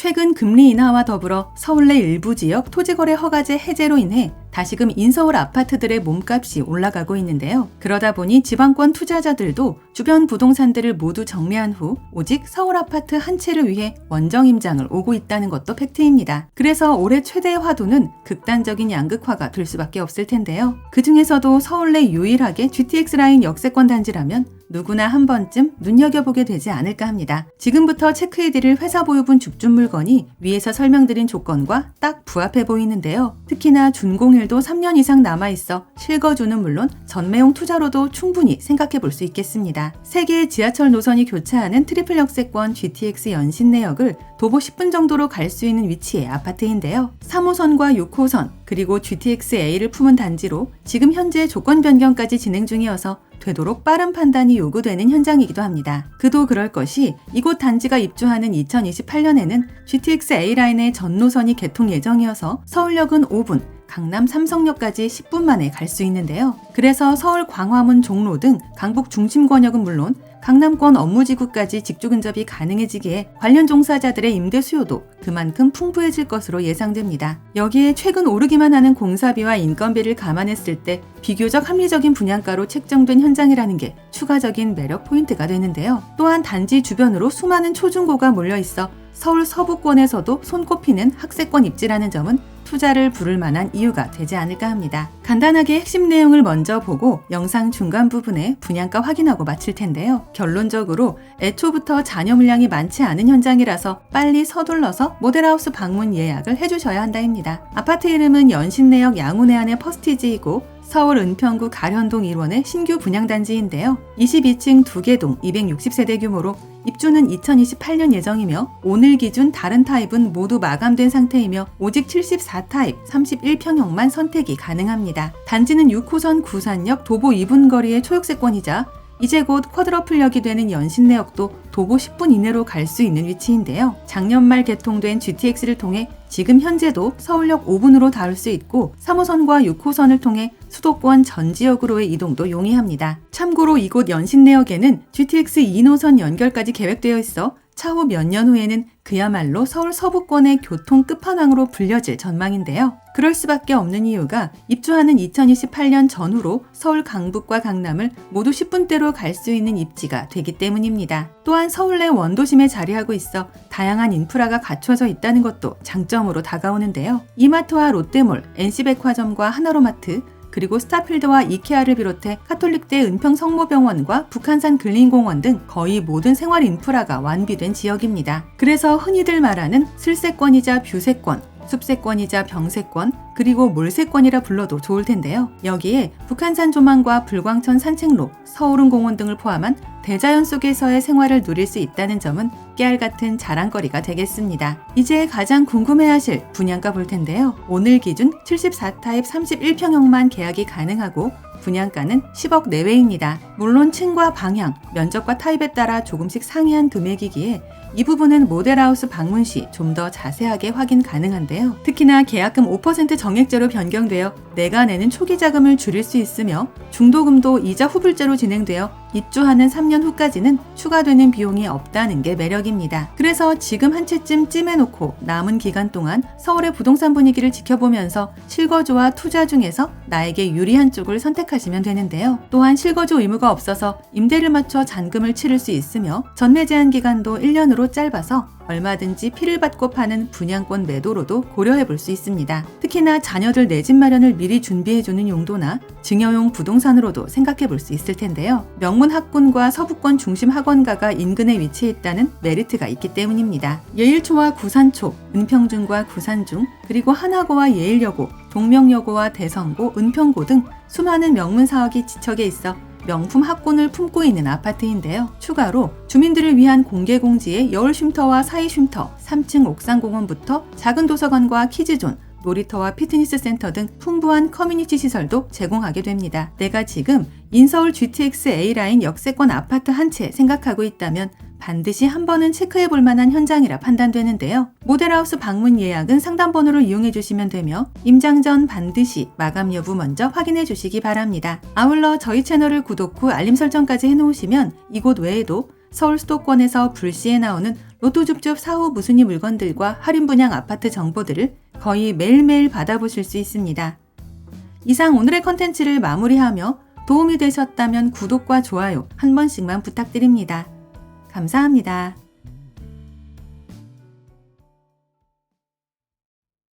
최근 금리 인하와 더불어 서울 내 일부 지역 토지거래 허가제 해제로 인해 다시금 인서울 아파트들의 몸값이 올라가고 있는데요. 그러다 보니 지방권 투자자들도 주변 부동산들을 모두 정리한 후 오직 서울 아파트 한 채를 위해 원정 임장을 오고 있다는 것도 팩트입니다. 그래서 올해 최대의 화두는 극단적인 양극화가 될 수밖에 없을 텐데요. 그 중에서도 서울 내 유일하게 GTX 라인 역세권 단지라면 누구나 한 번쯤 눈여겨보게 되지 않을까 합니다. 지금부터 체크해드릴 회사 보유분 죽준 물건이 위에서 설명드린 조건과 딱 부합해 보이는데요. 특히나 준공일도 3년 이상 남아있어 실거주는 물론 전매용 투자로도 충분히 생각해 볼 수 있겠습니다. 3개의 지하철 노선이 교차하는 트리플 역세권 GTX 연신내역을 도보 10분 정도로 갈 수 있는 위치의 아파트인데요. 3호선과 6호선 그리고 GTX-A를 품은 단지로 지금 현재 조건 변경까지 진행 중이어서 되도록 빠른 판단이 요구되는 현장이기도 합니다. 그도 그럴 것이 이곳 단지가 입주하는 2028년에는 GTX A라인의 전 노선이 개통 예정이어서 서울역은 5분, 강남 삼성역까지 10분 만에 갈 수 있는데요. 그래서 서울 광화문 종로 등 강북 중심 권역은 물론 강남권 업무지구까지 직주 근접이 가능해지기에 관련 종사자들의 임대 수요도 그만큼 풍부해질 것으로 예상됩니다. 여기에 최근 오르기만 하는 공사비와 인건비를 감안했을 때 비교적 합리적인 분양가로 책정된 현장이라는 게 추가적인 매력 포인트가 되는데요. 또한 단지 주변으로 수많은 초중고가 몰려있어 서울 서부권에서도 손꼽히는 학세권 입지라는 점은 투자를 부를 만한 이유가 되지 않을까 합니다. 간단하게 핵심 내용을 먼저 보고 영상 중간 부분에 분양가 확인하고 마칠 텐데요. 결론적으로 애초부터 잔여 물량이 많지 않은 현장이라서 빨리 서둘러서 모델하우스 방문 예약을 해주셔야 한다입니다. 아파트 이름은 연신내역 양운해안의 퍼스티지이고 서울 은평구 가련동 1원의 신규 분양단지인데요. 22층 2개 동 260세대 규모로 입주는 2028년 예정이며 오늘 기준 다른 타입은 모두 마감된 상태이며 오직 74타입 31평형만 선택이 가능합니다. 단지는 6호선 구산역 도보 2분 거리의 초역세권이자 이제 곧 쿼드러플역이 되는 연신내역도 도보 10분 이내로 갈 수 있는 위치인데요. 작년 말 개통된 GTX를 통해 지금 현재도 서울역 5분으로 닿을 수 있고 3호선과 6호선을 통해 수도권 전 지역으로의 이동도 용이합니다. 참고로 이곳 연신내역에는 GTX 2노선 연결까지 계획되어 있어 차후 몇 년 후에는 그야말로 서울 서부권의 교통 끝판왕으로 불려질 전망인데요. 그럴 수밖에 없는 이유가 입주하는 2028년 전후로 서울 강북과 강남을 모두 10분대로 갈 수 있는 입지가 되기 때문입니다. 또한 서울 내 원도심에 자리하고 있어 다양한 인프라가 갖춰져 있다는 것도 장점으로 다가오는데요. 이마트와 롯데몰, NC백화점과 하나로마트, 그리고 스타필드와 이케아를 비롯해 카톨릭대 은평성모병원과 북한산 근린공원 등 거의 모든 생활 인프라가 완비된 지역입니다. 그래서 흔히들 말하는 슬세권이자 뷰세권, 숲세권이자 병세권, 그리고 몰세권이라 불러도 좋을 텐데요. 여기에 북한산 조망과 불광천 산책로, 서울은공원 등을 포함한 대자연 속에서의 생활을 누릴 수 있다는 점은 깨알같은 자랑거리가 되겠습니다. 이제 가장 궁금해하실 분양가 볼 텐데요. 오늘 기준 74타입 31평형만 계약이 가능하고 분양가는 10억 내외입니다. 물론 층과 방향, 면적과 타입에 따라 조금씩 상이한 금액이기에 이 부분은 모델하우스 방문 시 좀 더 자세하게 확인 가능한데요. 특히나 계약금 5% 정액제로 변경되어 내가 내는 초기 자금을 줄일 수 있으며 중도금도 이자 후불제로 진행되어 입주하는 3년 후까지는 추가되는 비용이 없다는 게 매력입니다. 그래서 지금 한 채쯤 찜해놓고 남은 기간 동안 서울의 부동산 분위기를 지켜보면서 실거주와 투자 중에서 나에게 유리한 쪽을 선택하시면 되는데요. 또한 실거주 의무가 없어서 임대를 맞춰 잔금을 치를 수 있으며 전매 제한 기간도 1년으로 짧아서 얼마든지 피를 받고 파는 분양권 매도로도 고려해 볼 수 있습니다. 특히나 자녀들 내 집 마련을 미리 준비해주는 용도나 증여용 부동산으로도 생각해 볼 수 있을 텐데요. 명문 학군과 서부권 중심 학원가가 인근에 위치해 있다는 메리트가 있기 때문입니다. 예일초와 구산초, 은평중과 구산중, 그리고 하나고와 예일여고, 동명여고와 대성고, 은평고 등 수많은 명문 사학이 지척에 있어 명품 학군을 품고 있는 아파트인데요. 추가로 주민들을 위한 공개공지에 여울쉼터와 사이쉼터, 3층 옥상공원부터 작은 도서관과 키즈존, 놀이터와 피트니스 센터 등 풍부한 커뮤니티 시설도 제공하게 됩니다. 내가 지금 인서울 GTX A라인 역세권 아파트 한 채 생각하고 있다면 반드시 한 번은 체크해 볼 만한 현장이라 판단되는데요. 모델하우스 방문 예약은 상담번호를 이용해 주시면 되며 임장 전 반드시 마감 여부 먼저 확인해 주시기 바랍니다. 아울러 저희 채널을 구독 후 알림 설정까지 해놓으시면 이곳 외에도 서울 수도권에서 불시에 나오는 로또줍줍 사후 무순위 물건들과 할인 분양 아파트 정보들을 거의 매일매일 받아보실 수 있습니다. 이상 오늘의 컨텐츠를 마무리하며 도움이 되셨다면 구독과 좋아요 한 번씩만 부탁드립니다. 감사합니다.